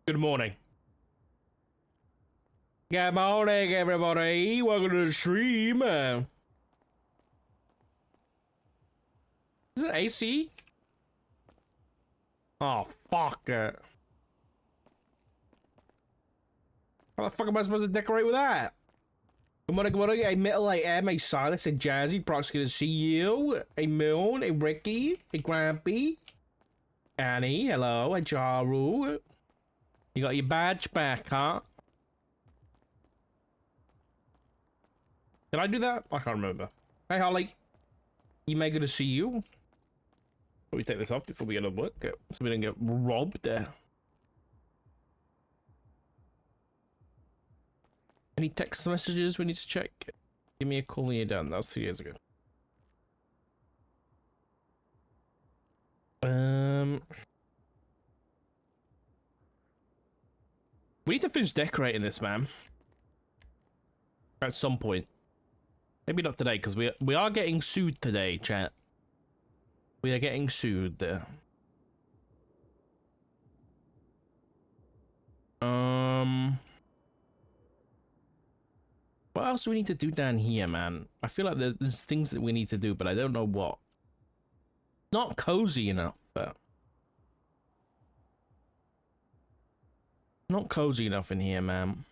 Good morning. Good morning, everybody. Welcome to the stream. Is it AC? Oh, fuck. How the fuck am I supposed to decorate with that? Good morning, good morning. A Metal, a M, a Silas, a Jazzy. Prox, good to see you. A Moon, a Ricky, a Grampy. Annie, hello. A Jaru. You got your badge back, huh? Did I do that? I can't remember. Hey, Holly. You may good to see you. Let me take this off before we get to work, so we don't get robbed. Any text messages we need to check? Give me a call when you're done. That was 2 years ago. We need to finish decorating this, man. At some point. Maybe not today, because we are getting sued today, chat. We are getting sued there. What else do we need to do down here, man? I feel like there's things that we need to do, but I don't know what. Not cozy enough, but not cozy enough in here, man.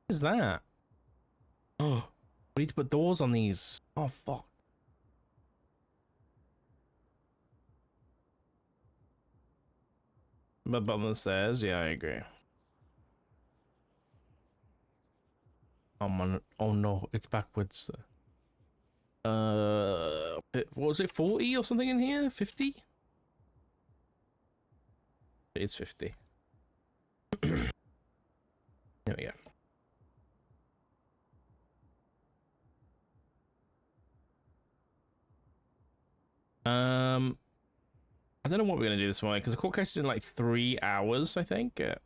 What is that? Oh, we need to put doors on these. Oh, fuck. But on the stairs, yeah, I agree. Oh man, oh no, it's backwards. What was it, 40 or something in here? 50? It's 50. There we go. I don't know what we're gonna do this morning because the court case is in like 3 hours, I think. I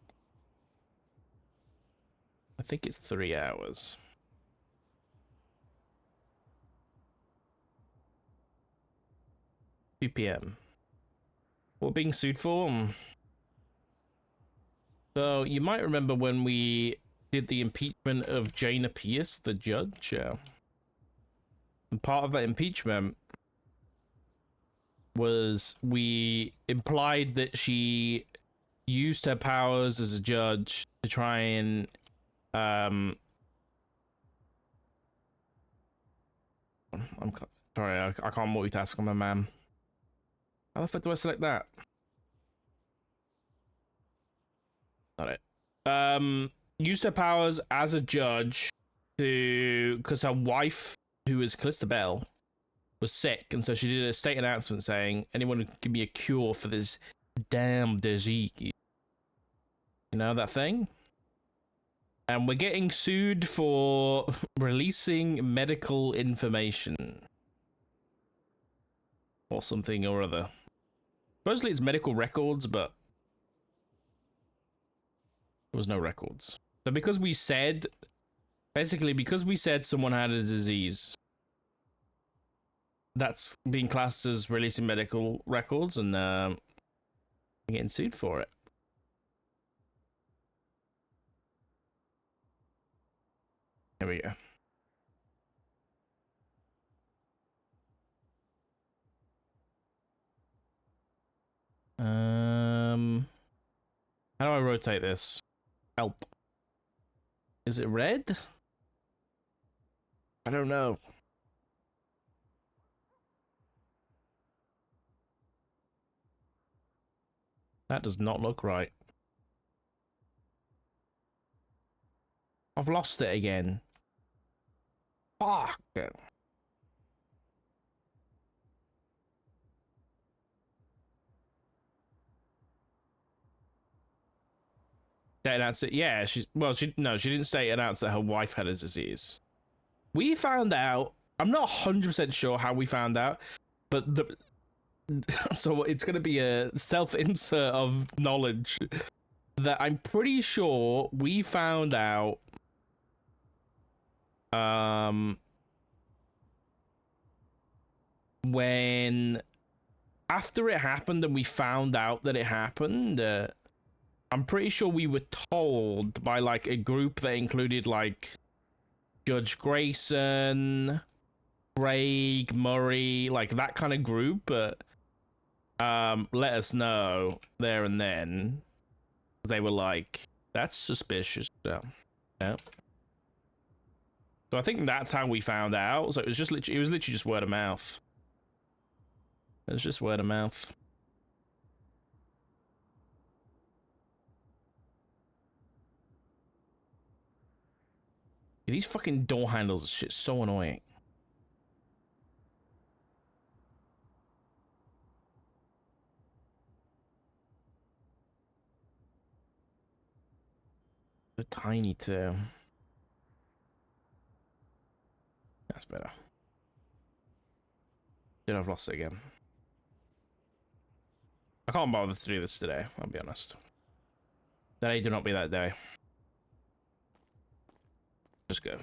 think it's 3 hours. PM. What we're being sued for? So you might remember when we did the impeachment of Jana Pierce, the judge. And part of that impeachment was we implied that she used her powers as a judge to try and I'm sorry, I can't multitask on my man. How the fuck do I select that? Got it. Used her powers as a judge to, because her wife, who is Calista Bell, was sick, and so she did a state announcement saying, anyone who can give me a cure for this damn disease. You know that thing? And we're getting sued for releasing medical information. Or something or other. Supposedly it's medical records, but there was no records. So because we said, basically because we said someone had a disease, that's being classed as releasing medical records, and getting sued for it. There we go. How do I rotate this? Help. Is it red? I don't know. That does not look right. I've lost it again. Fuck. They announced it. Yeah, she didn't say announce that her wife had a disease. We found out. I'm not 100% sure how we found out, but so it's gonna be a self-insert of knowledge that I'm pretty sure we found out. When after it happened and we found out that it happened, I'm pretty sure we were told by like a group that included like Judge Grayson, Craig, Murray, like that kind of group, let us know there and then. They were like, that's suspicious. So, yeah. So I think that's how we found out. So it was literally just word of mouth. It was just word of mouth. These fucking door handles are shit so annoying. They're tiny too. That's better. Dude, I've lost it again. I can't bother to do this today, I'll be honest. Today do not be that day. Just go.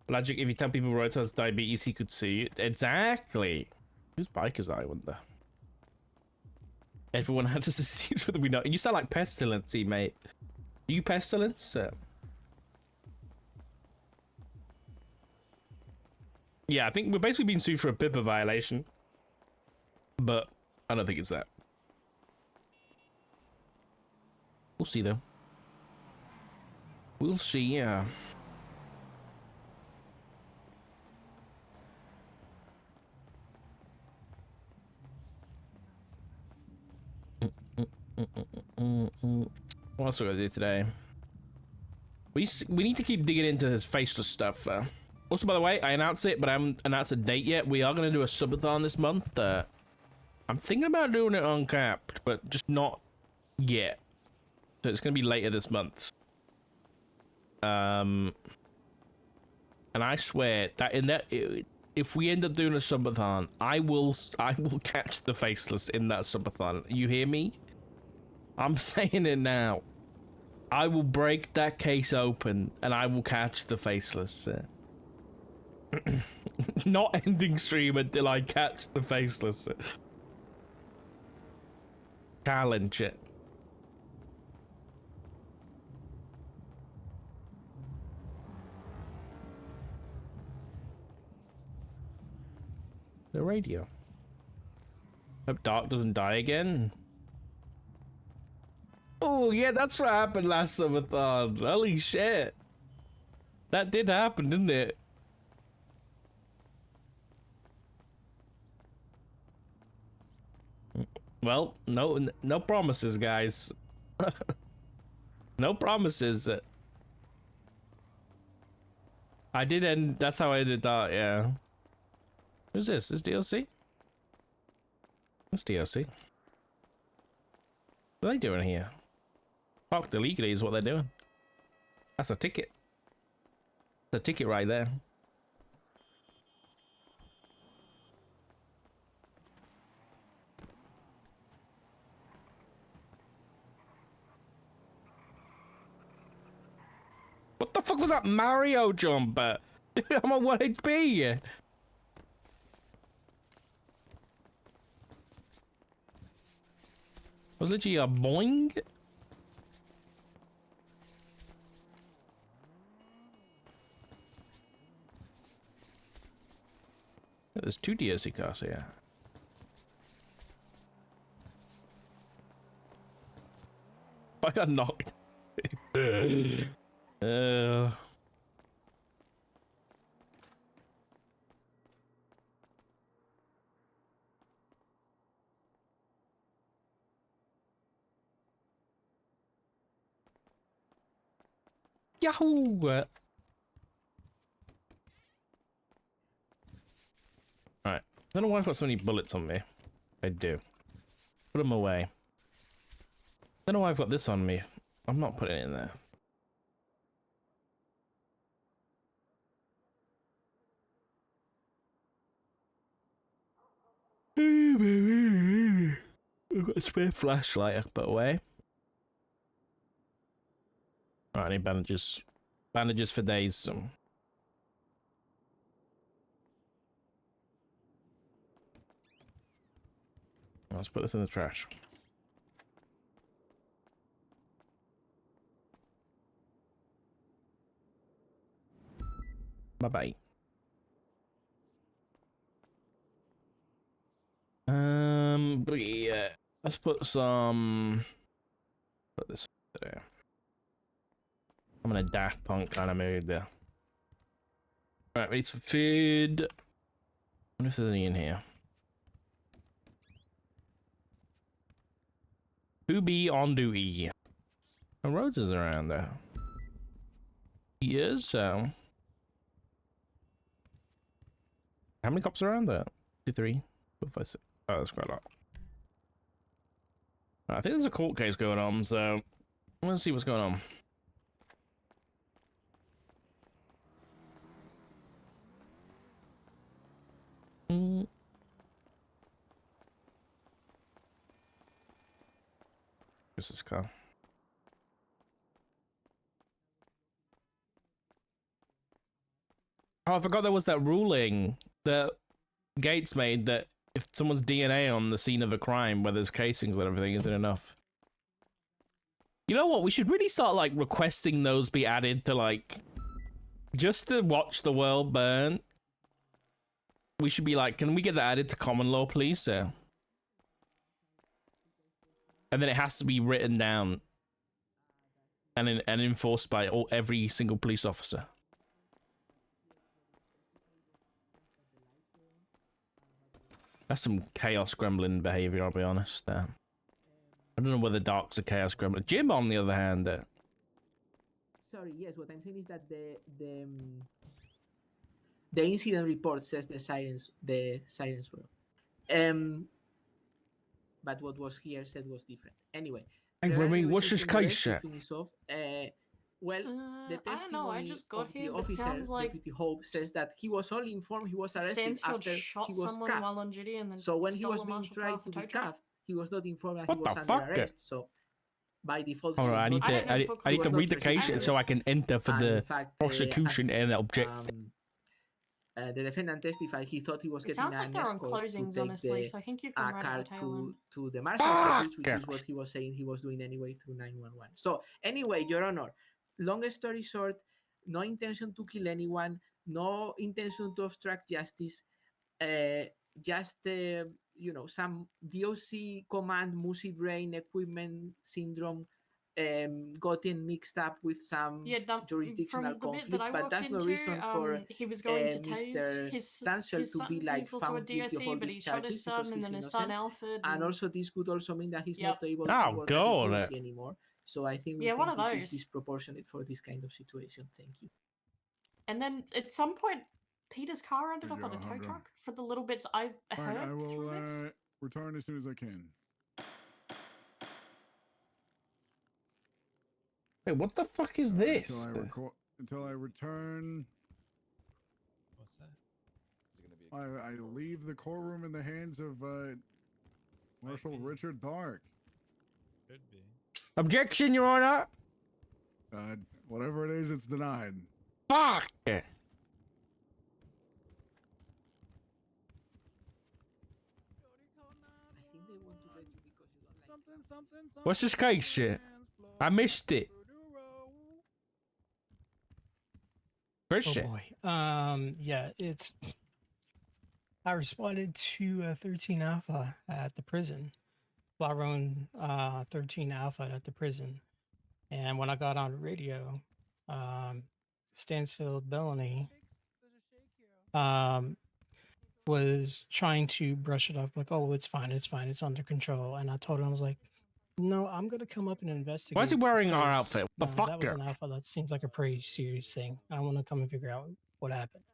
Logic, if you tell people Roto has diabetes, he could see it. Exactly. Whose bike is that, I wonder? Everyone had this disease whether we know. You sound like Pestilence, mate. Are you Pestilence? Yeah, I think we're basically being sued for a BIPA violation. But I don't think it's that. We'll see, though. We'll see, yeah. What else are we gonna do today? We need to keep digging into this faceless stuff. Also, by the way, I announced it, but I haven't announced a date yet. We are gonna do a subathon this month. I'm thinking about doing it uncapped, but just not yet. So it's gonna be later this month. And I swear that if we end up doing a subathon, I will catch the faceless in that subathon. You hear me? I'm saying it now. I will break that case open and I will catch the faceless. Not ending stream until I catch the faceless. Challenge it. The radio. Hope Dark doesn't die again. Oh yeah, that's what happened last subathon. Holy shit. That did happen, didn't it? Well, no promises, guys. No promises. I did end. That's how I ended that. Yeah. Who's this? Is DLC? That's DLC. What are they doing here? Parked illegally is what they're doing. That's a ticket. That's a ticket right there. What the fuck was that Mario jump? Dude, I'm on 1 HP. Was literally a boing? There's 2 DLC cars here. I got knocked. Yahoo! Alright. I don't know why I've got so many bullets on me. I do. Put them away. I don't know why I've got this on me. I'm not putting it in there. I've got a spare flashlight I can put away. Alright, I need bandages. Bandages for days. Let's put this in the trash. Bye-bye. But yeah, let's put some. Put this there. I'm in a Daft Punk kind of mood there. Right, ready for food. I wonder if there's any in here. Who be on duty? The Rhodes is around there. He is, so. How many cops are around there? 2, 3, 4, 5, 6. Oh, that's quite a lot. I think there's a court case going on, so let's see what's going on. Where's this car? Oh, I forgot there was that ruling that Gates made that if someone's DNA on the scene of a crime where there's casings and everything isn't enough. You know what? We should really start like requesting those be added to like just to watch the world burn. We should be like, can we get that added to common law, please, sir? And then it has to be written down and enforced by every single police officer. That's some chaos gremlin behavior, I'll be honest. I don't know whether Dark's a chaos gremlin. Jim, on the other hand, sorry, yes, what I'm saying is that the incident report says the sirens were. But what was here said was different. Anyway. Hey, Remy, what's this case set? Well, the testimony of the officer, like Deputy Hope, says that he was only informed he was arrested after he was cuffed. So when he was being tried to be cuffed, he was not informed that he was under arrest. So by default, all right, I need to read the case so I can enter for the prosecution and object. The defendant testified he thought he was getting an escort to take a car to the marshal's office, which is what he was saying he was doing anyway through 911. So anyway, Your Honor, long story short, no intention to kill anyone, no intention to obstruct justice, just you know, some DOC command mushy brain equipment syndrome gotten mixed up with some jurisdictional conflict, but that's no reason for Mr. Stansfeld to be like found guilty of all these charges because he's innocent. And also this could also mean that he's not able to work at the DOC anymore. So I think we think this is disproportionate for this kind of situation. Thank you. And then at some point, Peter's car ended up on a tow truck for the little bits I've heard. I will return as soon as I can. Wait, what the fuck is this? Until I return. What's that? I leave the courtroom in the hands of Marshal Richard Dark. Could be. Objection, Your Honor. Whatever it is, it's denied. Fuck. What's this case shit? I missed it. Christian. Oh boy. Yeah, it's. I responded to 13 Alpha at the prison. Flyrone 13 Alpha at the prison. And when I got on the radio, Stansfield Bellany was trying to brush it off like, oh, it's fine, it's under control. And I told him, I was like, no, I'm going to come up and investigate. Why is he wearing our outfit? The fuck? That was an alpha. That seems like a pretty serious thing. I want to come and figure out what happened.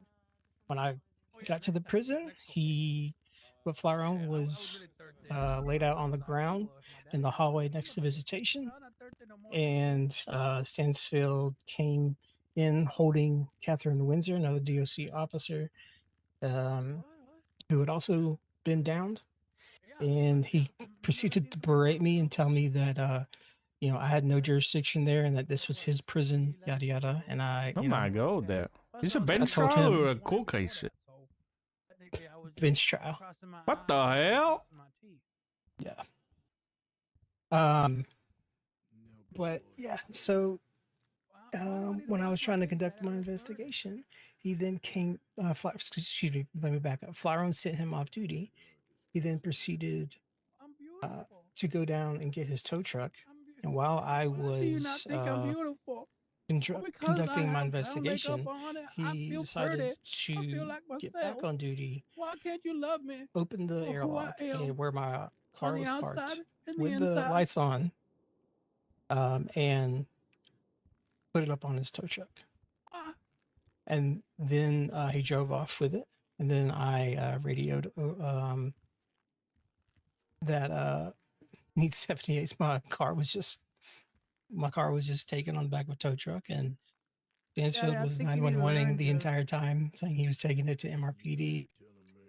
When I got to the prison, what Flyrone was laid out on the ground in the hallway next to visitation. And Stansfield came in holding Catherine Windsor, another DOC officer, who had also been downed. And he proceeded to berate me and tell me that, I had no jurisdiction there and that this was his prison, yada, yada. And my God, there. Is a bench trial or a court case? Bench trial. What the hell? Yeah. But yeah, so when I was trying to conduct my investigation, he then came. Excuse me. Let me back up. Flyrone sent him off duty. He then proceeded to go down and get his tow truck. And while I was conducting my investigation, he decided to get back on duty. Why can't you love me? Open the airlock and where my car was parked with the inside. lights on, and put it up on his tow truck. And then he drove off with it. And then I radioed that Need 78's my car was just taken on the back of a tow truck, and Stansfield was 911ing the entire time, saying he was taking it to MRPD.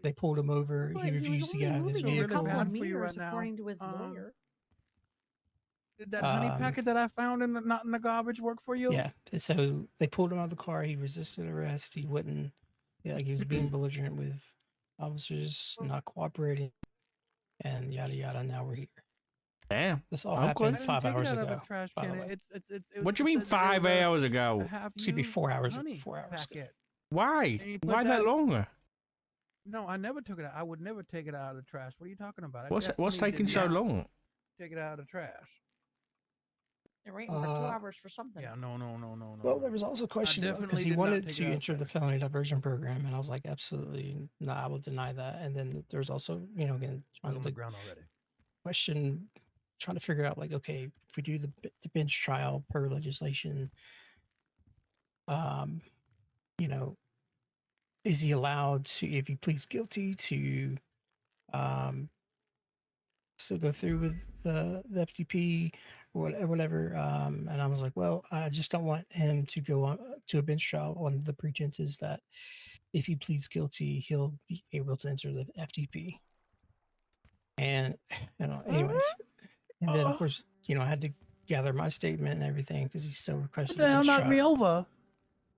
They pulled him over. He refused to get out of his vehicle. According to his lawyer. Did that honey packet that I found not in the garbage work for you? Yeah. So they pulled him out of the car. He resisted arrest. He wouldn't. Yeah, like he was being belligerent with officers, not cooperating, and yada yada. Now we're here. Damn. This all happened 5 hours ago. By the way. What do you mean 5 hours ago? Excuse me, 4 hours. 4 hours. Ago. Why? Why that longer? No, I never took it out. I would never take it out of the trash. What are you talking about? What's taking so long? Take it out of the trash. They're waiting for 2 hours for something. Yeah, no. Well, there was also a question because he wanted to enter the felony diversion program, and I was like, absolutely not. I will deny that. And then there's also, again, on the ground already. Question, trying to figure out, like, okay, if we do the bench trial per legislation, is he allowed to, if he pleads guilty, to still go through with the FTP or whatever? And I was like, well, I just don't want him to go on to a bench trial on the pretenses that if he pleads guilty, he'll be able to enter the FTP. And anyways, and then of course, I had to gather my statement and everything because he still requested. What the hell knocked me over?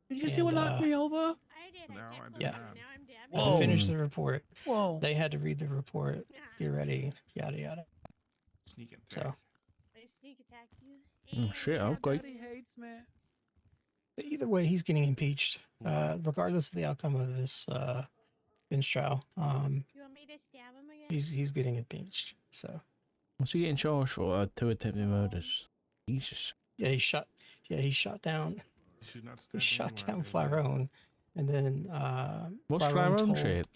Did you see what knocked me over? I did. Yeah. Now I'm dead. Whoa. Finish the report. Whoa. They had to read the report, get ready, yada yada. Sneak attack. So. They sneak attack you. Oh shit! Okay. Daddy hates me. Either way, he's getting impeached, regardless of the outcome of this bench trial. You want me to stab him again? He's getting impeached. So. What's he getting charged for? 2 attempted murders. Jesus. Yeah, he shot down. He shot down Flyrone, and then what's Flyrone shit?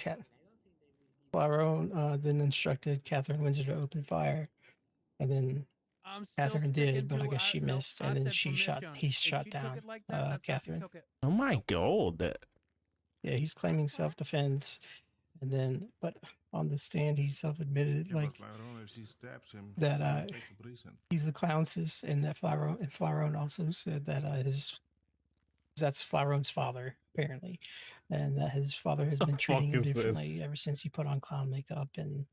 Flyrone then instructed Catherine Windsor to open fire, and then Catherine did, but I guess she missed, and then he shot down Catherine. Oh my god! Yeah, he's claiming self-defense, and then but on the stand he self-admitted that he's a clown sis, and that Flyrone also said that that's Flyrone's father apparently, and that his father has been treating him differently ever since he put on clown makeup and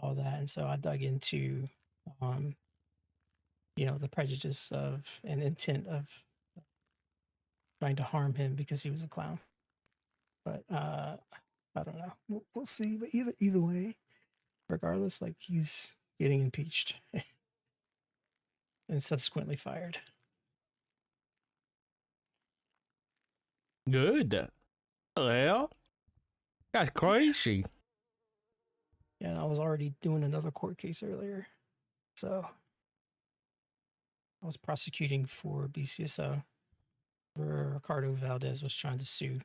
all that. And so I dug into the prejudice of and intent of trying to harm him because he was a clown. But I don't know. We'll see. But either way, regardless, like, he's getting impeached and subsequently fired. Good. Well, that's crazy. Yeah, and I was already doing another court case earlier, so I was prosecuting for BCSO. Where Ricardo Valdez was trying to sue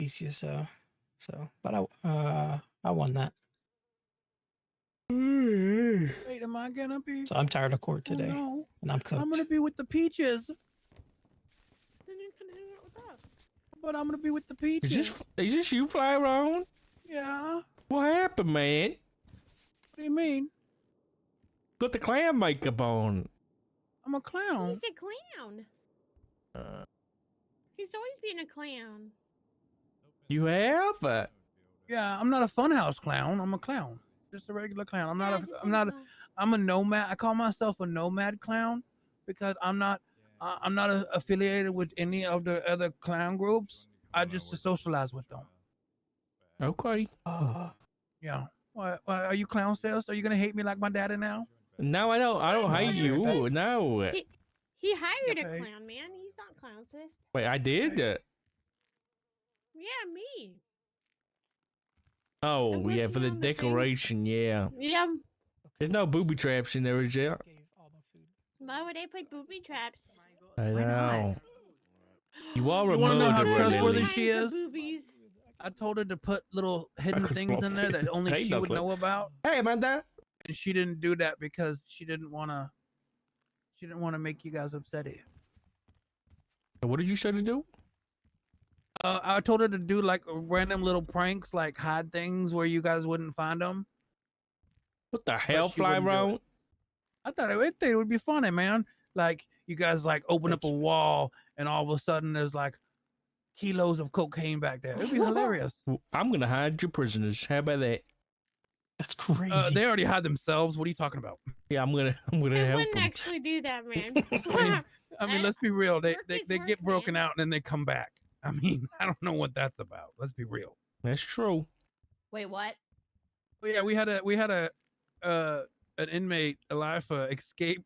BCSO, so but I won that. Wait, am I gonna be? So I'm tired of court today, and I'm cooked. I'm gonna be with the peaches. Then you can hang out with us. But I'm gonna be with the peaches. Is this you, Flyrone? Yeah. What happened, man? What do you mean? Got the clown makeup on. I'm a clown. He's a clown. He's always been a clown. You have? Yeah, I'm not a funhouse clown. I'm a clown. Just a regular clown. I'm a nomad. I call myself a nomad clown because I'm not affiliated with any of the other clown groups. I just socialize with them. Okay. Yeah. What? Are you clown sis? Are you gonna hate me like my daddy now? No, I don't. I don't hate you. Clown-cised. No. He hired a Okay. clown, man. He's not clown cis. Wait, I did. Yeah, me. Oh, I'm yeah, working for the on the thing. decoration. Yeah. Yeah. There's no booby traps in there, is there? Why would they put booby traps? I Why not? know. You are a You wanna know how murderer, trustworthy Lily. she Kinds of is? Boobies. I told her to put little hidden could things in there that only Hey, she would Leslie. know about, Hey, Amanda. and she didn't do that because she didn't wanna. She didn't want to make you guys upset. What did you say to do? I told her to do like random little pranks, like hide things where you guys wouldn't find them. What the hell, she wouldn't do Fly it. I thought it would be funny, man. Like you guys like open up a wall and all of a sudden there's like kilos of cocaine back there. It'd be hilarious. I'm gonna hide your prisoners. How about that? That's crazy. They already hide themselves. What are you talking about? Yeah, I'm gonna I help wouldn't them. actually do that, man. I mean, let's be real. They Work is get work, broken man. out and then they come back. I mean, I don't know what that's about. Let's be real. That's true. Wait, what? Well, yeah, we had a an inmate, Elifa, escape,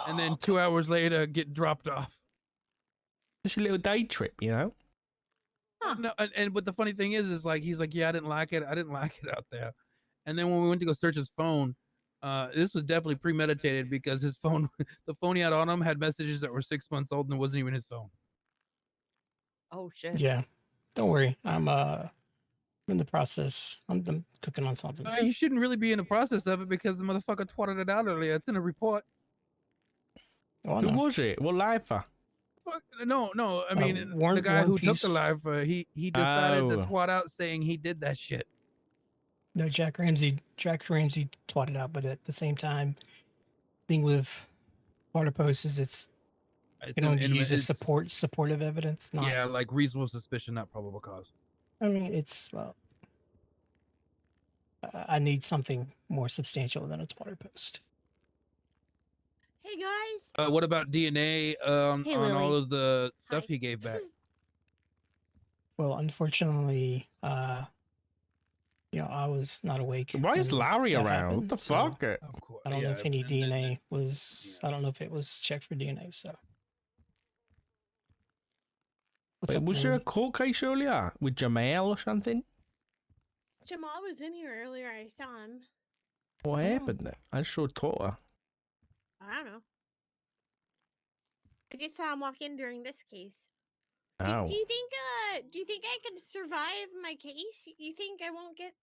and then 2 hours later get dropped off. Just a little day trip, you know. Huh. No, and but the funny thing is like he's like, yeah, I didn't like it out there. And then when we went to go search his phone, this was definitely premeditated because his phone, the phone he had on him, had messages that were 6 months old and it wasn't even his phone. Oh shit. Yeah, don't worry. I'm in the process. I'm cooking on something. You shouldn't really be in the process of it because the motherfucker twatted it out earlier. It's in a report. Oh, I Who know. was it? What lifer? Fuck, no. I mean, Warren- the guy Warren who took Peace. the life, he decided to Oh. twat out saying he did that shit. No, Jack Ramsey twatted out, but at the same time, thing with water posts is it's It's you know an you intimate- use as it's- supportive evidence. Not, Yeah, like reasonable suspicion, not probable cause. I mean it's well, I need something more substantial than a water post. Hey guys. What about DNA Hey, on all Lily. of the stuff Hi. he gave back? Well, unfortunately, I was not awake. Why is when Larry that around? happened, What the so fuck? Of course. I don't know if any and- DNA was. I don't know if it was checked for DNA. So, what's Wait, up, was there a Lily? court case earlier with Jamal or something? Jamal was in here earlier. I saw him. What happened? I just saw Tora. I don't know. I just saw him walk in during this case. Oh. Do you think I could survive my case? You think I won't get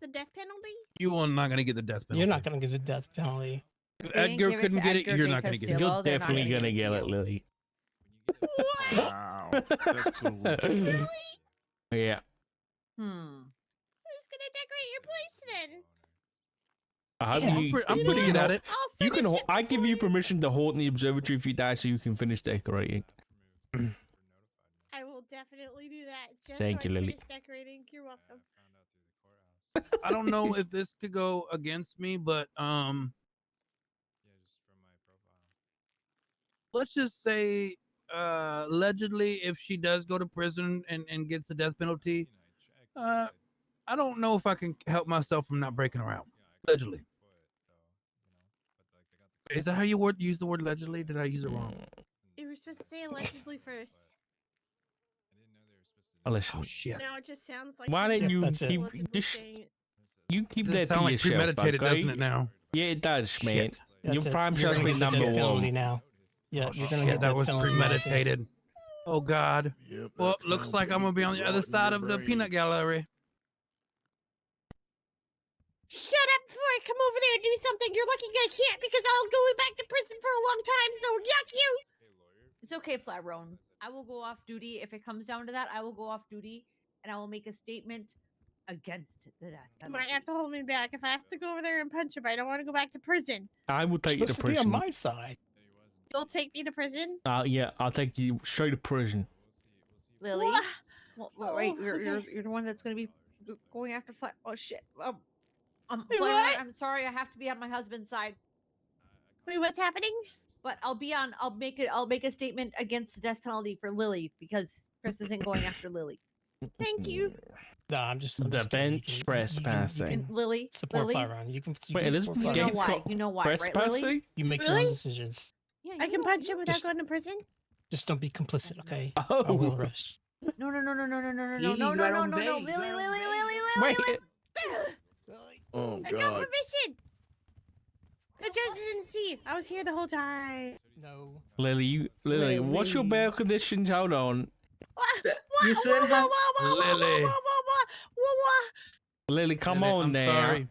the death penalty? You are not gonna get the death penalty. You're not gonna get a death penalty. If They didn't Edgar give it couldn't to get it, Edgar you're not gonna because get it. Well, You're they're not definitely gonna gonna give get it it, to you. Lily. Wow. That's cool. Yeah. Who's gonna decorate your place then? I hope Yeah, you. I'm you pretty can good at haunt- it. I'll You finish can. it I give before you permission to haunt the observatory if you die, so you can finish decorating. I will definitely do that. Just Thank so you, I Lily. finish decorating. You're welcome. I don't know if this could go against me, but let's just say allegedly if she does go to prison and gets the death penalty, I don't know if I can help myself from not breaking her out. Allegedly. Is that how you use the word allegedly? Did I use it wrong? You were supposed to say allegedly first. Oh, listen. Oh shit. Now it just sounds like Why you're didn't you that's it. keep allegedly just saying it. you keep Does it that to sound like yourself? premeditated, Okay? doesn't it now? Yeah, it does, man. Shit. Your That's it. prime You're shot's gonna been get the number death penalty one. now. Yeah, you're gonna Shit, get that death was penalty now, too. premeditated. Oh God. Well, looks like I'm gonna be on the other side of the peanut gallery. Shut up before I come over there and do something. You're lucky I can't because I'll go back to prison for a long time. So yuck you. It's okay, Flatrone. I will go off duty. If it comes down to that, I will go off duty and I will make a statement against the death You penalty. might have to hold me back if I have to go over there and punch him. I don't want to go back to prison. I will You're take you to supposed to be on prison. my side. You'll take me to prison? Yeah, I'll take you straight to prison. Lily, What? well, wait, Oh, you're okay. the one that's gonna be going after Flat. Oh shit. Wait, Flatrone, what? I'm sorry. I have to be on my husband's side, Wait, what's happening? but I'll make a statement against the death penalty for Lily because Chris isn't going after Lily. Thank you. No, I'm just The kidding. bench trespassing. And Lily, support Lily, Flyron. You can Wait, support Elizabeth you know Flyron. Gates why? got You know why, right, Lily? trespassing? You make your own decisions. Yeah, I you can know, punch you him know. without Just- going to prison. Just don't be complicit, okay? I Oh, will arrest. No, no, no, no, no, no, no, no, no, Lily, no, you no, are no, on no, no, base, Lily, you are on Lily, base. Lily, wait. I got permission. The judge didn't see. I was here the whole time. No. Lily, what's your bail conditions? Hold on. You shouldn't have. Lily. Lily, come Lily, on I'm now. sorry.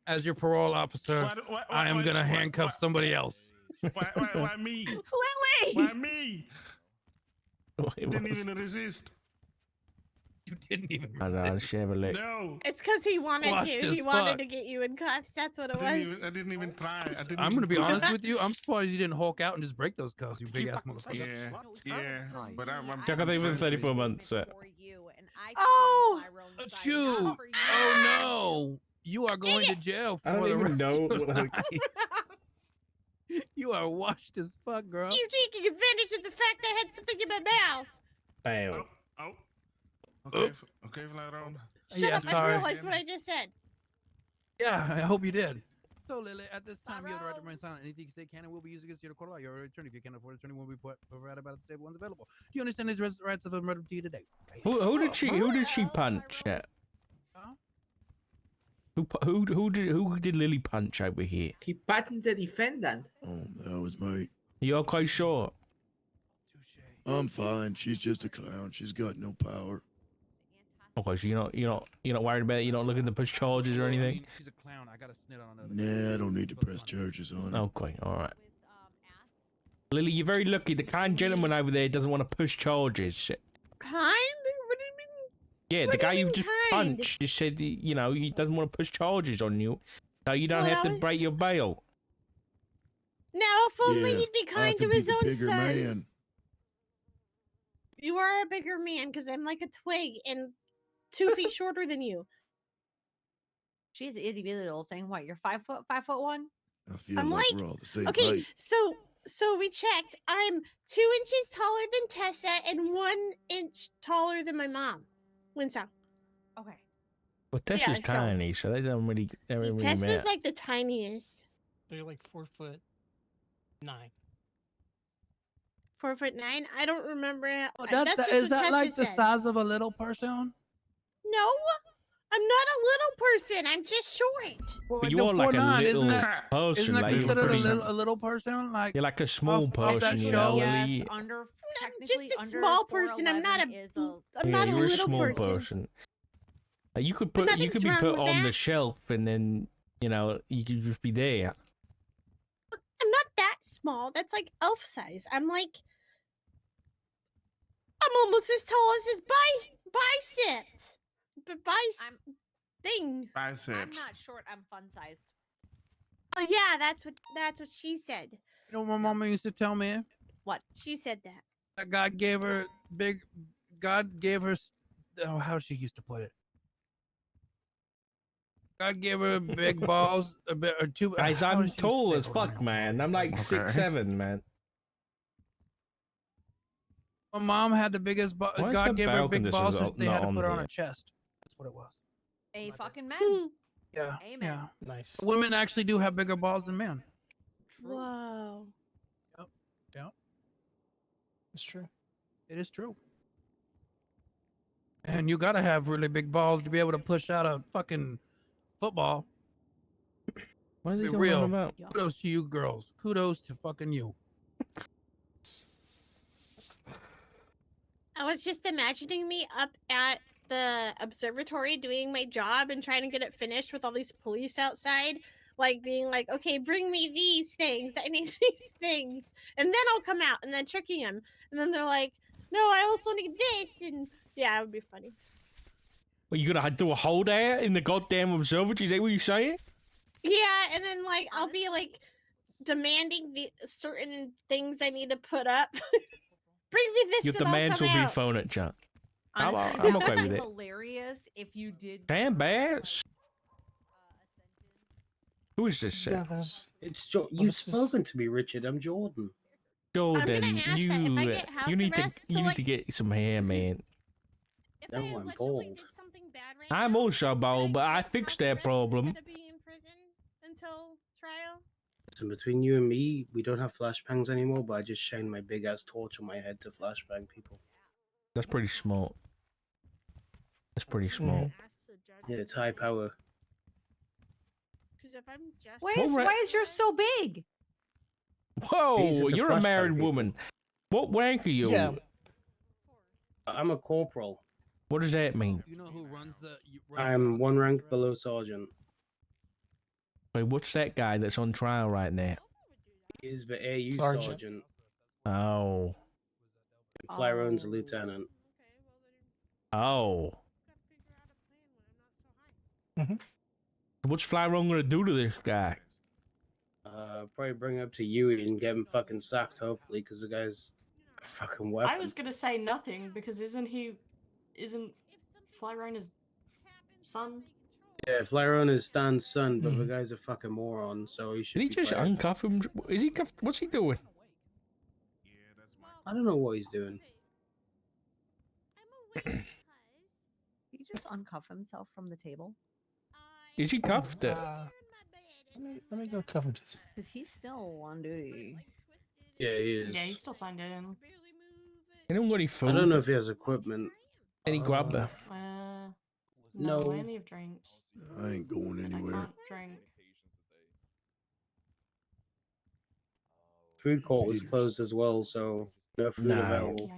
As your parole officer, I am gonna handcuff somebody else. Why me? Lily! Why me? Wait, Didn't what's- even resist. You didn't even. Hold on, Chevrolet. No. It's because he wanted Washed to. as He wanted fuck. to get you in cuffs. That's what it I was. didn't even try. I'm gonna be honest with you. I'm surprised you didn't hulk out and just break those cuffs, you big ass motherfucker. Yeah. But I'm Check out even 34 months. Oh! Achoo! Oh no! You are going to jail for I don't the even rest know. of the night. You are washed as fuck, girl. You taking advantage of the fact I had something in my mouth. Fail. Oh. Okay. Okay, Flyron. Shut Yeah, up! I sorry. realized what I just said. Yeah, I hope you did. So, Lily, at this time, you have the right to remain silent. Anything you say can and will be used against you to court of law. You're an attorney. If you can't afford an attorney, will be provided by the state ones available. Do you understand these rights of a murder to you today? Who did she punch at? Huh? Who did Lily punch over here? He patted the defendant. Oh, that was me. You're quite sure. I'm fine. She's just a clown. She's got no power. Okay, so you're not worried about it. You're not looking to push charges or anything. She's a clown. I got a snit on another. Nah, I don't need to press charges on her. Okay, all right. Lily, you're very lucky. The kind gentleman over there doesn't want to push charges. Kind? What do you mean? Yeah, What the do you guy you mean just kind? punched just said, he doesn't want to push charges on you, so you don't Well, have that to was- break your bail. Now, if only Yeah, he'd be I kind could to be his the own bigger son. man. You are a bigger man because I'm like a twig and 2 feet shorter than you. She's an itty bitty little thing. What? You're 5'1"? I feel I'm like like- we're all the same Okay, height. so we checked. I'm 2 inches taller than Tessa and 1 inch taller than my mom. Winslow. Okay. Well, Tessa's so- tiny, so they don't really Tessa's matter. like the tiniest. So you're like 4'9". 4'9". I don't remember. Oh, That's just is what that Tessa like the said. size of a little person? No, I'm not a little person. I'm just short. Well, But you no, are like a 4'9", little isn't that person. Like you're considered pretty. a little person? Like You're like a small off that person, you show? know, Yes, Lily. under I'm technically just a under small person. I'm not 4'11" is a I'm Yeah, not a you're a little small person. Like, you could But put, you could be nothing's put wrong with on the that. shelf, and then you could just be there. I'm not that small. That's like elf size. I'm almost as tall as his biceps. The I'm thing. Biceps. I'm not short. I'm fun sized. Oh yeah, that's what she said. You know what my mama used to tell me? She said that. That God gave her, oh, how she used to put it. God gave her big balls, a bit or two. Guys, how I'm did she tall say as it? fuck, man. I'm like Okay. 6'7", man. My mom had the biggest. Why is her God gave her bowel big conditions balls, so not they had to on put her on here? her chest. That's what it was. A fucking man. Hmm. Yeah. Amen. Yeah. Nice. Women actually do have bigger balls than men. Whoa. It's true. It is true. And you gotta have really big balls to be able to push out a fucking football. What is he Be going real. on about? Kudos to you girls. Kudos to fucking you. I was just imagining me up at the observatory doing my job and trying to get it finished with all these police outside, like being like, okay, bring me these things. I need these things. And then I'll come out and then tricking them. And then they're like, no, I also need this. And yeah, it would be funny. Well, you gonna do a whole day in the goddamn observatory? Is that what you're saying? Yeah, and then like I'll be like demanding the certain things I need to put up. Bring me this. Your and I'll demands come will be out. furniture. I'm Honestly, I'm that okay would with be it. hilarious if you did. Damn, bass. Who is this? Yeah, there's It's you've you've spoken to me, Richard. I'm Jordan. Jordan, ask that if I get house you need arrest, to so, you like- need to get some hair, man. No, I I'm literally bald. did something bad right I'm now, also bald, but I get fixed house that arrest problem. instead of being in prison until trial. So between you and me, we don't have flashbangs anymore, but I just shine my big ass torch on my head to flashbang people. That's pretty smart. That's pretty smart. Yeah, it's high power. Because if I'm just Why is yours so big? Whoa, to you're a flashbang married people. woman. What rank are you? Yeah. I'm a corporal. What does that mean? You know who runs the? I'm one rank below sergeant. Wait, what's that guy that's on trial right now? He's the AU Sergeant. sergeant. Oh. Flyrone's a lieutenant. Oh. What's Flyrone gonna do to this guy? Probably bring it up to you and get him fucking sacked, hopefully, because the guy's a fucking weapon. I was gonna say nothing because isn't Flyrona's son? Yeah, Flyrone is Stan's son, but the guy's a fucking moron, so he should Did he be just fired. uncuff him? Is he cuffed? What's he doing? I don't know what he's doing. Did he just uncuff himself from the table? Is he cuffed? Let me go cuff him. Because he's still on duty. Yeah, he is. Yeah, he's still signed in. Anyone got any food? I don't know if he has equipment. Any grub? No, No. I only have drinks. I ain't going I anywhere. can't drink. Food court was closed as well, so no food No. available.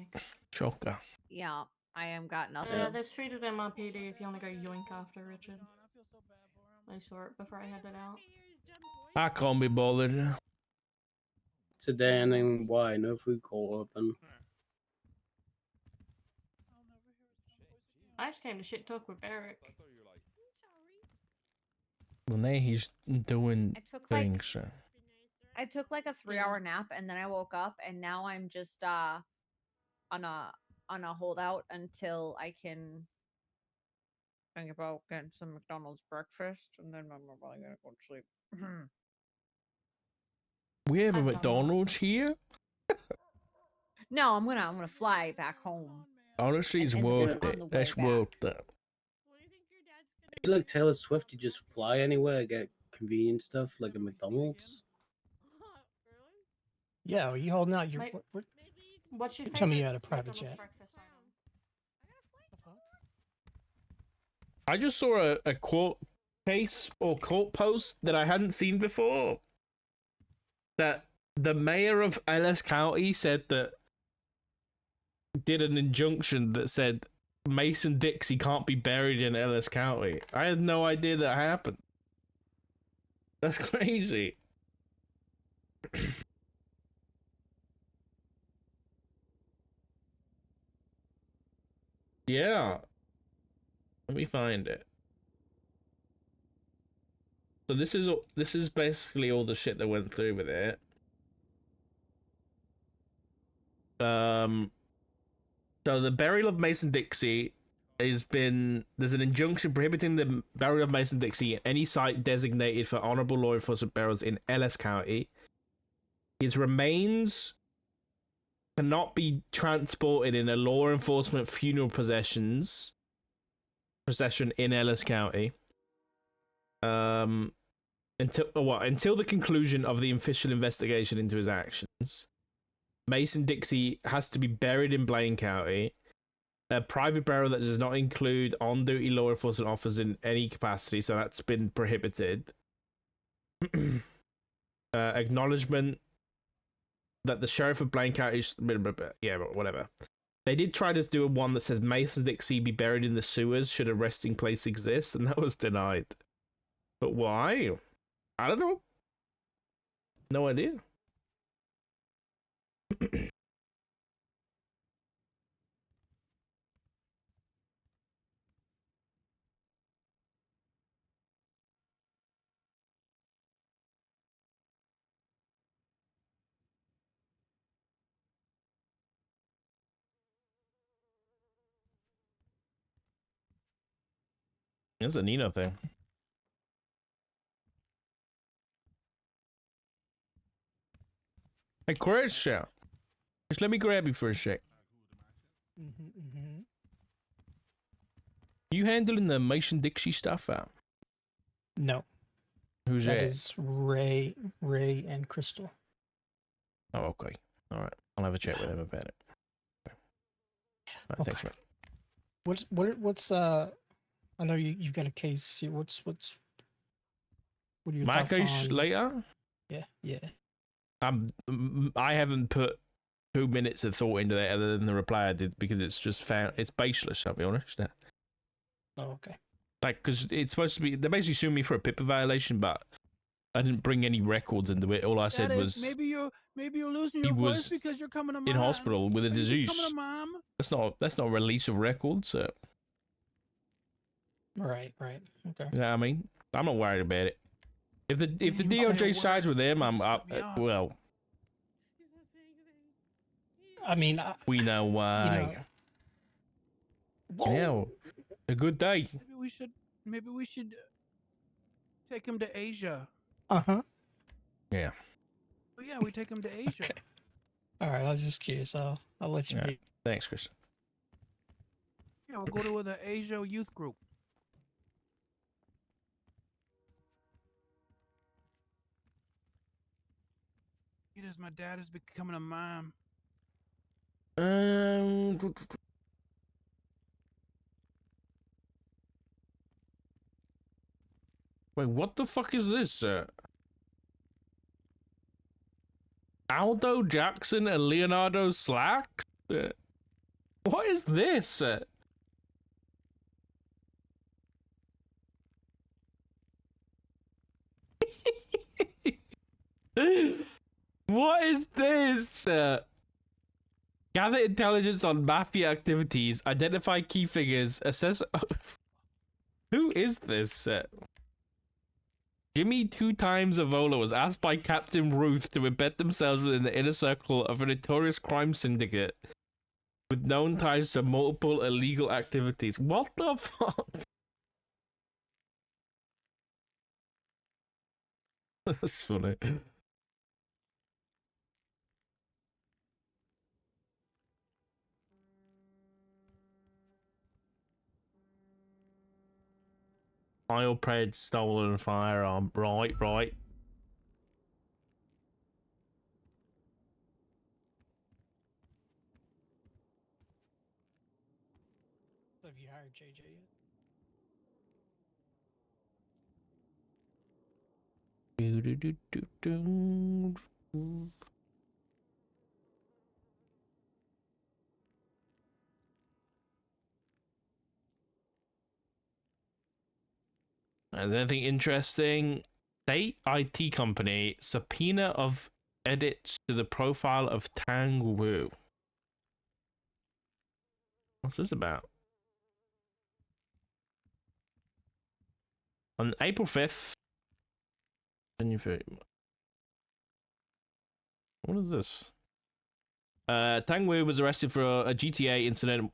Choker. Yeah, I am got nothing. There's food at MRPD if you want to go yoink after, Richard. I saw it before I headed out. I can't be bothered. Today and then why? No food court open. I just came to shit talk with Eric. Well, now he's doing I took like things. So. I took like a 3-hour nap and then I woke up and now I'm just on a holdout until I can think about getting some McDonald's breakfast and then I'm probably gonna go to sleep. We have a McDonald's here? No, I'm gonna fly back home. Honestly, it's And worth on it. the way That's back. worth it. You like Taylor Swift, you just fly anywhere, get convenient stuff like a McDonald's. Yeah, are you holding out your? Mate, What, What's your tell me favorite you had a private McDonald's jet. breakfast item? I just saw a court case or court post that I hadn't seen before. That the mayor of Ellis County said that did an injunction that said Mason Dixie can't be buried in Ellis County. I had no idea that happened. That's crazy. Yeah. Let me find it. So this is basically all the shit that went through with it. So the burial of Mason Dixie there's an injunction prohibiting the burial of Mason Dixie at any site designated for honorable law enforcement burials in Ellis County. His remains cannot be transported in a law enforcement funeral procession in Ellis County. Until the conclusion of the official investigation into his actions. Mason Dixie has to be buried in Blaine County. A private burial that does not include on-duty law enforcement officers in any capacity, so that's been prohibited. Acknowledgement that the sheriff of Blaine County, yeah, whatever. They did try to do one that says Mason Dixie be buried in the sewers should a resting place exist, and that was denied. But why? I don't know. No idea. It's a Nino thing. Hey, Christian. Just let me grab you for a sec. You handling the Mason Dixie stuff out? No, Who's that that? is Ray, and Crystal. Oh, okay. All right. I'll have a chat with him about it. Okay. All right, thanks, Okay. mate. What's I know you've got a case here. What are your My thoughts case on later? Yeah. I haven't put 2 minutes of thought into that other than the reply I did because it's just it's baseless, I'll be honest. Oh, okay. Like, because it's supposed to be, they basically sued me for a PIPA violation, but I didn't bring any records into it. All I said was maybe you're losing he your voice was because you're coming to mom. in hospital with a Are you disease. coming to mom? That's not release of records. Right. Okay. You know what I mean? I'm not worried about it. If the You might have DOJ sides with them, You I'm just up. cut me off. Well, I mean, we know why. Yeah, a good day. Maybe we should take him to Asia. Uh-huh. Yeah. Oh yeah, we take him to Asia. Okay. All right, I was just curious. I'll let you Yeah. be. Thanks, Chris. Yeah, we'll go to the Asia youth group. Because my dad is becoming a mom. Wait, what the fuck is this? Aldo Jackson and Leonardo Slacks? What is this? What is this? Gather intelligence on mafia activities, identify key figures, assess... Who is this? Jimmy 2 times Avola was asked by Captain Ruth to embed themselves within the inner circle of a notorious crime syndicate with known ties to multiple illegal activities. What the fuck? That's funny. Oil pred stolen firearm. Right. Have you hired JJ yet? Is there anything interesting? State IT company subpoena of edits to the profile of Tang Wu. What's this about? On April 5th. What is this? Tang Wu was arrested for a GTA incident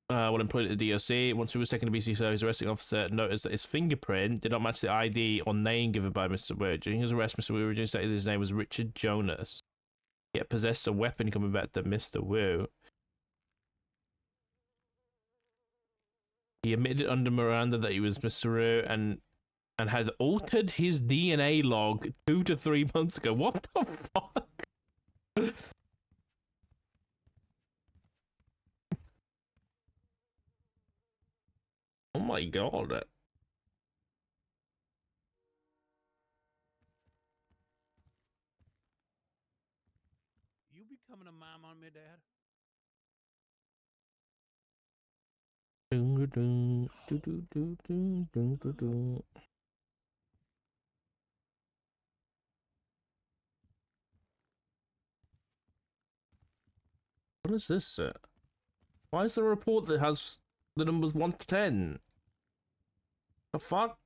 while employed at the DOC. Once he was taken to BC, his arresting officer noticed that his fingerprint did not match the ID or name given by Mr. Wu. During his arrest, Mr. Wu originally stated his name was Richard Jonas, yet possessed a weapon coming back to Mr. Wu. He admitted under Miranda that he was Mr. Wu and had altered his DNA log 2 to 3 months ago. What the fuck? Oh my god. You becoming a mom on me, Dad? What is this? Why is there a report that has the numbers 1 to 10? The fuck?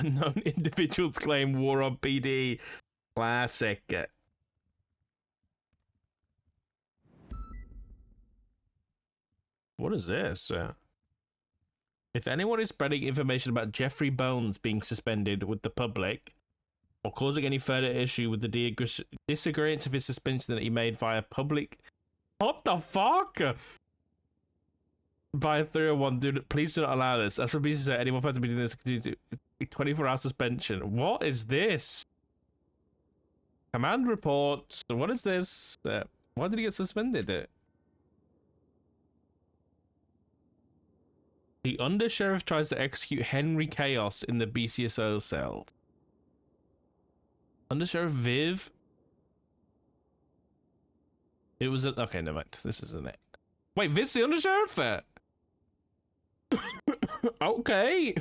Unknown individuals claim war on PD. Classic. What is this? If anyone is spreading information about Jeffrey Bones being suspended with the public, or causing any further issue with the disagreement of his suspension that he made via public. What the fuck? By 301, please do not allow this. As for BC, anyone found to be doing this, 24-hour suspension. What is this? Command report. What is this? Why did he get suspended? The undersheriff tries to execute Henry Chaos in the BCSO cell. Undersheriff Viv. It was okay, never mind. This isn't it. Wait, Viv's the undersheriff? Okay.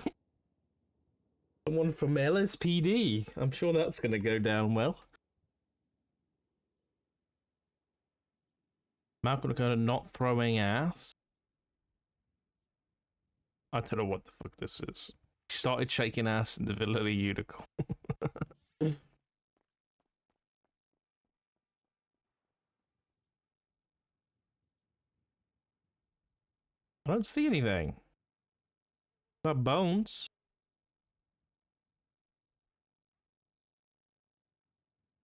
Someone from LSPD. I'm sure that's gonna go down well. Malcolm Dakota not throwing ass. I don't know what the fuck this is. He started shaking ass in the Villa of the Unicorn. I don't see anything. Got bones.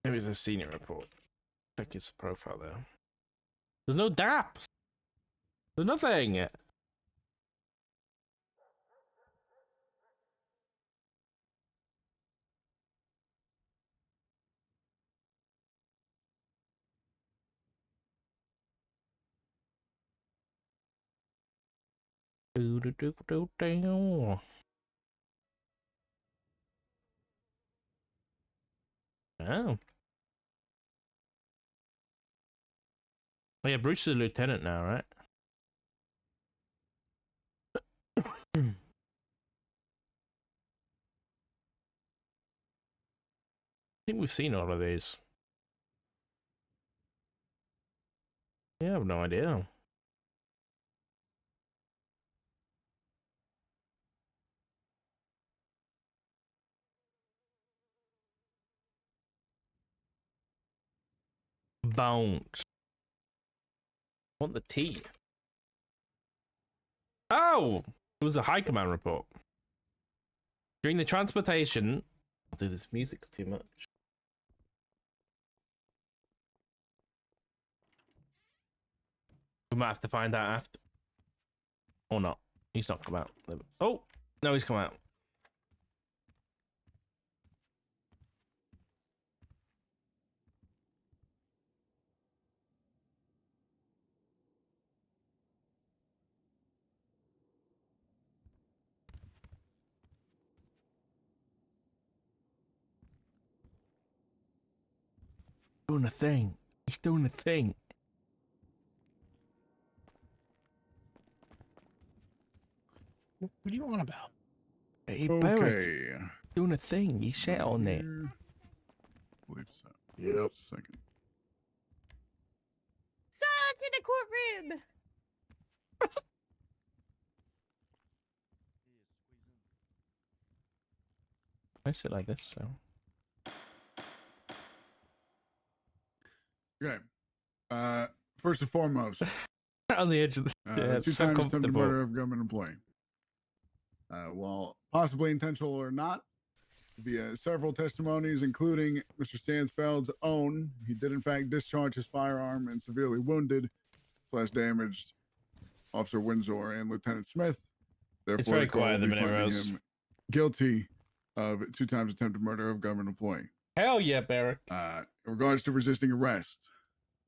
Maybe it's a senior report. Check his profile there. There's no DAPs. There's nothing. Oh. Oh yeah, Bruce is a lieutenant now, right? I think we've seen all of these. Yeah, I have no idea. Bounce. Want the tea? Oh! It was a high command report. During the transportation... Oh, dude, this music's too much. We might have to find out after. Or not. He's not come out. Oh! No, he's come out. Doing a thing. He's doing a thing. What do you want about? Hey, Okay. Barrett, doing a thing. He shit on it. I believe so. Yep. Second. Silence in the courtroom. I sit like this, so. Okay. First and foremost, On the edge of the. Yeah, 2 so times attempted comfortable. murder of government employee. While possibly intentional or not, via several testimonies, including Mr. Stansfeld's own, he did in fact discharge his firearm and severely wounded / damaged Officer Windsor and Lieutenant Smith. Therefore, It's very the court quiet will in be the minute, finding Rose. him guilty of 2 times attempted murder of government employee. Hell yeah, Barrick. In regards to resisting arrest,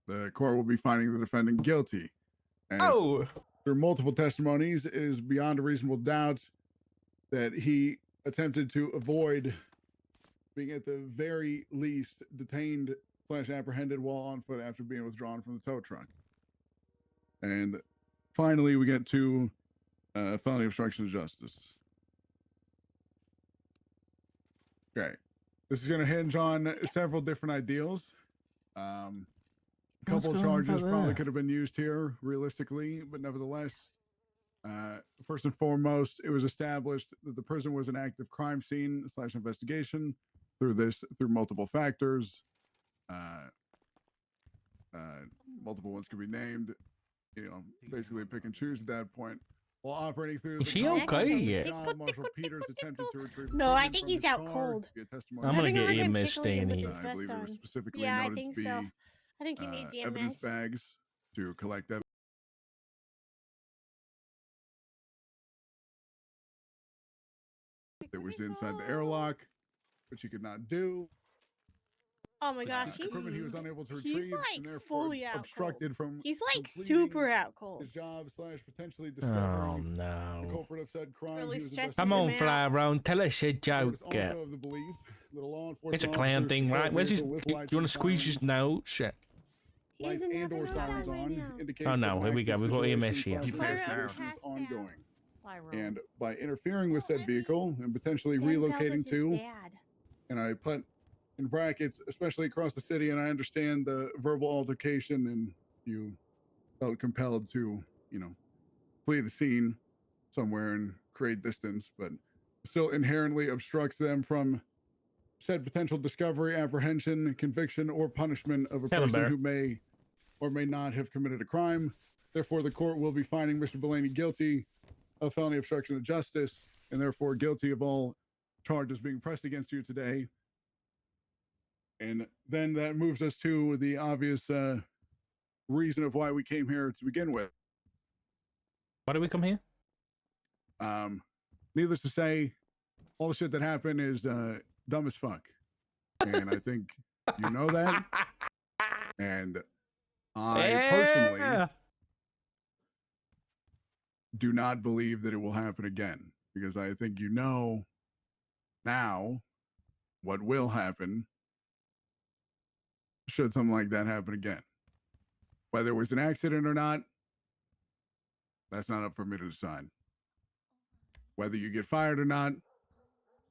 the court will be finding the defendant guilty. And through multiple testimonies, it is beyond a reasonable doubt that he attempted to avoid being at the very least detained / apprehended while on foot after being withdrawn from the tow truck. And finally, we get to felony obstruction of justice. Okay. This is going to hinge on several different ideals. A couple of charges probably could have been used here realistically, but nevertheless, first and foremost, it was established that the prison was an active crime scene / investigation through multiple factors. Multiple ones could be named, basically pick and choose at that point. While operating through Is the she context okay of the yet? job, Marshal Peters attempted to retrieve No, I equipment think from he's his out car cold. via testimony. I'm gonna Having a get hard time EMS tickling him staying with here. his I vest believe it was on. specifically Yeah, I noted think to be so. I think he needs evidence EMS. bags to collect evidence. That was inside the airlock, which he could not do. Oh my gosh, Equipment he was unable to he's retrieve like and therefore fully out obstructed cold. from He's like completing super out cold. his job / potentially Oh discovering the no. culprit of said crime. Really He was stresses Come investigating. on, him out. Fly Round, tell us a There joke. was also of the belief that a law enforcement It's a clown officer's thing, patrol right? Where's his? vehicle with You lights want and to squeeze his sirens, nose? Shit. He lights doesn't have and/or a nose sirens right on now. indicates Oh, that no, an here we active go. We got situation EMS here. / He passed investigation out. is ongoing. Fly roll. And by interfering with said vehicle and potentially Stan felt relocating as his to, dad. and I put in brackets, especially across the city, and I understand the verbal altercation and you felt compelled to, flee the scene somewhere and create distance, but still inherently obstructs them from said potential discovery, apprehension, conviction, or punishment of a person who may or may not have committed a crime. Therefore, the court will be finding Mr. Blaney guilty of felony obstruction of justice and therefore guilty of all charges being pressed against you today. And then that moves us to the obvious reason of why we came here to begin with. Why did we come here? Needless to say, all the shit that happened is dumb as fuck. And I think you know that. And I personally do not believe that it will happen again because I think you know now what will happen should something like that happen again. Whether it was an accident or not, that's not up for me to decide. Whether you get fired or not,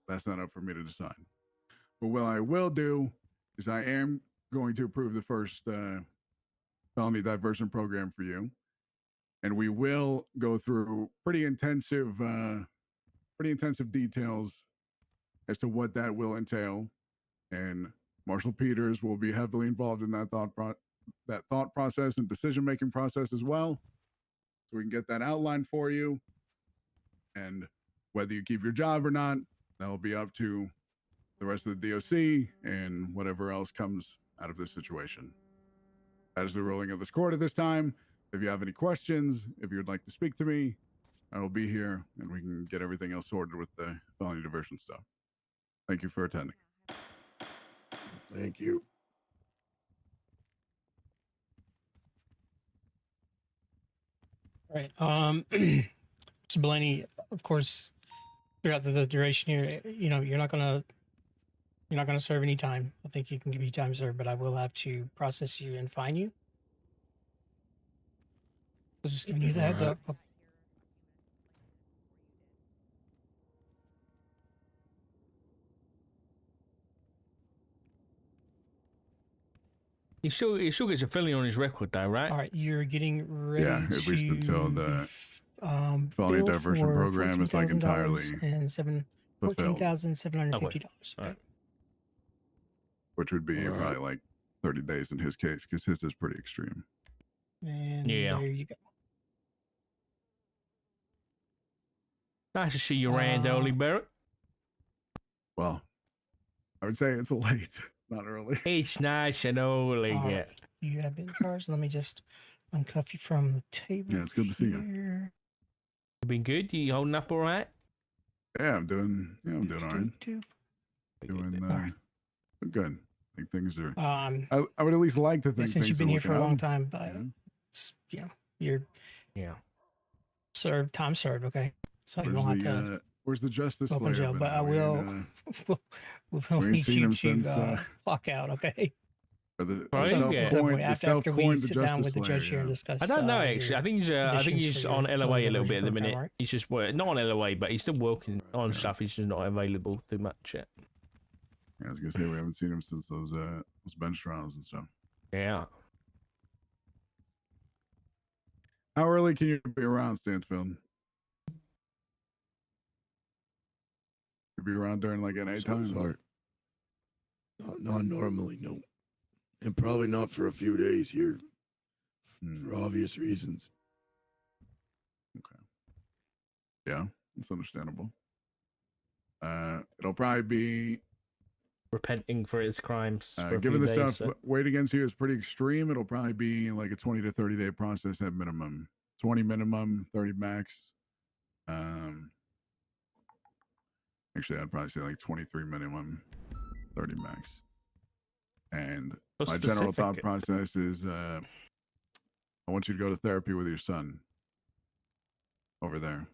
that's not up for me to decide. But what I will do is I am going to approve the first felony diversion program for you. And we will go through pretty intensive details as to what that will entail. And Marshal Peters will be heavily involved in that thought process and decision-making process as well. So we can get that outlined for you. And whether you keep your job or not, that'll be up to the rest of the DOC and whatever else comes out of this situation. That is the ruling of this court at this time. If you have any questions, if you would like to speak to me, I will be here and we can get everything else sorted with the felony diversion stuff. Thank you for attending. Thank you. All right. Mr. Blaney, of course, throughout the duration here, you're not gonna serve any time. I think you can give you time served, but I will have to process you and fine you. So just giving you the heads up. He still gets a felony on his record, though, right? All right, you're getting ready Yeah, at least until the felony bill diversion for program is like entirely and fulfilled. $14,750. Okay. Which would be probably like 30 days in his case, because his is pretty extreme. And Yeah. there you go. Nice to see you around, Ollie Barrett. Well, I would say it's late, not early. It's nice and early. All Yeah. right. You have been cars. Let me just uncuff you from the table. Yeah, it's good to see you. here. You been good? You holding up all right? Yeah, I'm doing all right. Doing good. I think things are. I would at least like to think. Since you've been here for a long time, yeah. You're served. Time served. Okay, so you won't have to. Where's the justice open slayer? jail, but I will. we'll we ain't need seen you him to since, clock out. Okay. The After we sit down justice with the judge slayer, here and discuss. I don't know actually. I think he's for on your LOA a little diversion bit at the program, minute. right? He's just not on LOA, but he's still working on stuff. He's just not available too much yet. Yeah, I was gonna say we haven't seen him since those bench trials and stuff. Yeah. How early can you be around, Stansfield? You be around during like an 8 times? Not normally, no. And probably not for a few days here. For obvious reasons. Okay. Yeah, it's understandable. It'll probably be repenting for his crimes. For given the stuff so. weighed against you is pretty extreme. It'll probably be like a 20 to 30 day process at minimum. 20 minimum, 30 max. Actually, I'd probably say like 23 minimum, 30 max. And so my general thought process is I want you to go to therapy with your son over there.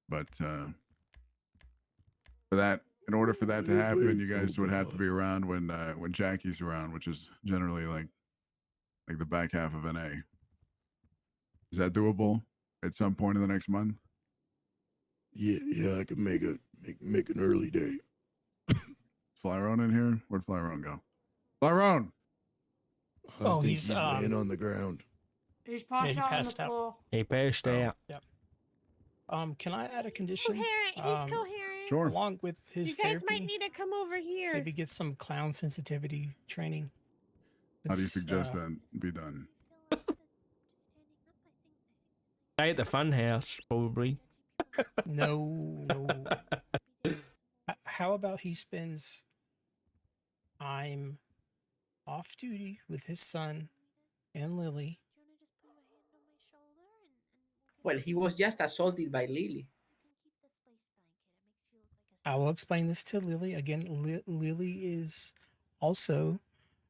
But for that, in order for that to happen, you guys would have to be around when Jackie's around, which is generally like the back half of NA. Is that doable at some point in the next month? Yeah, I could make an early day. Flyrone in here? Where'd Flyrone go? Flyrone! I think he's laying on the ground. He's passed out on the floor. He passed out. Yep. Can I add a condition? He's coherent. Sure. Along with his You guys therapy, might need to come over here. maybe get some clown sensitivity training. How do you suggest that be done? Stay at the fun house, probably. No. How about he spends time off duty with his son and Lily? Well, he was just assaulted by Lily. I will explain this to Lily. Again, Lily is also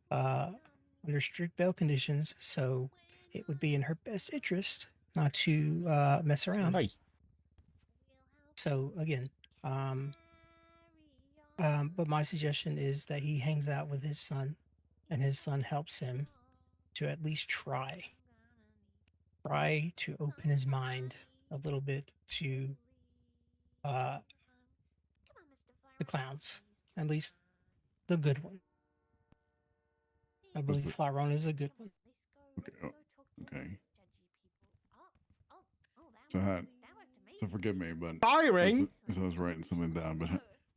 under strict bail conditions, so it would be in her best interest not to mess around. Hey. So again, but my suggestion is that he hangs out with his son, and his son helps him to at least try to open his mind a little bit to the clowns, at least the good one. I believe Flyrone is a good one. Okay. So forgive me, but firing. I was writing something down, but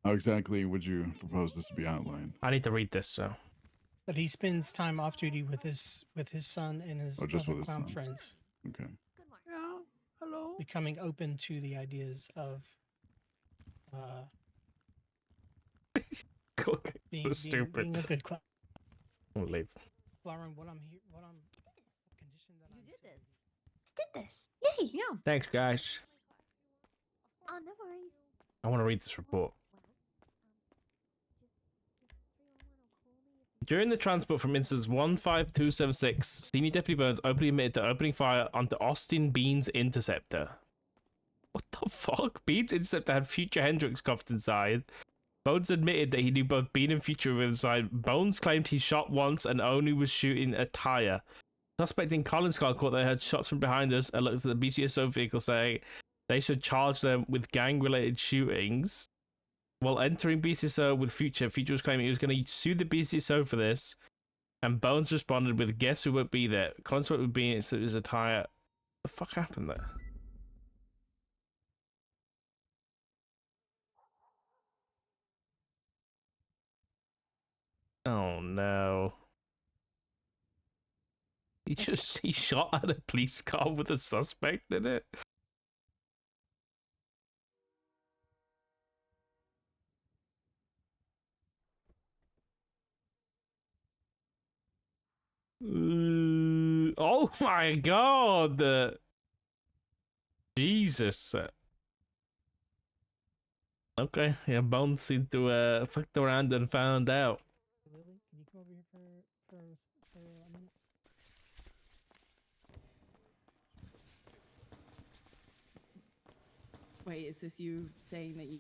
how exactly would you propose this to be outlined? I need to read this, so. But he spends time off duty with his son and his just other with his clown son. friends. Okay. Yeah. Hello. Becoming open to the ideas of being a good clown. I'll leave. Flyrone, what I'm condition that You did this. Yay! Yeah. Thanks, guys. Oh, no worries. I want to read this report. During the transport from instance 15276, Senior Deputy Burns openly admitted to opening fire onto Austin Bean's Interceptor. What the fuck? Bean's Interceptor had Future Hendrix cuffed inside. Bones admitted that he knew both Bean and Future were inside. Bones claimed he shot once and only was shooting a tire. Suspect in Collins car caught they heard shots from behind us and looked at the BCSO vehicle saying they should charge them with gang-related shootings. While entering BCSO with Future was claiming he was going to sue the BCSO for this, and Bones responded with, "Guess who won't be there?" Collins spoke with Bean, so it was a tire. What the fuck happened there? Oh no. He shot at a police car with a suspect in it. Oh my god. Jesus. Okay, yeah, Bones seemed to fucked around and found out. Lily, can you come over here for a minute? Wait, is this you saying that you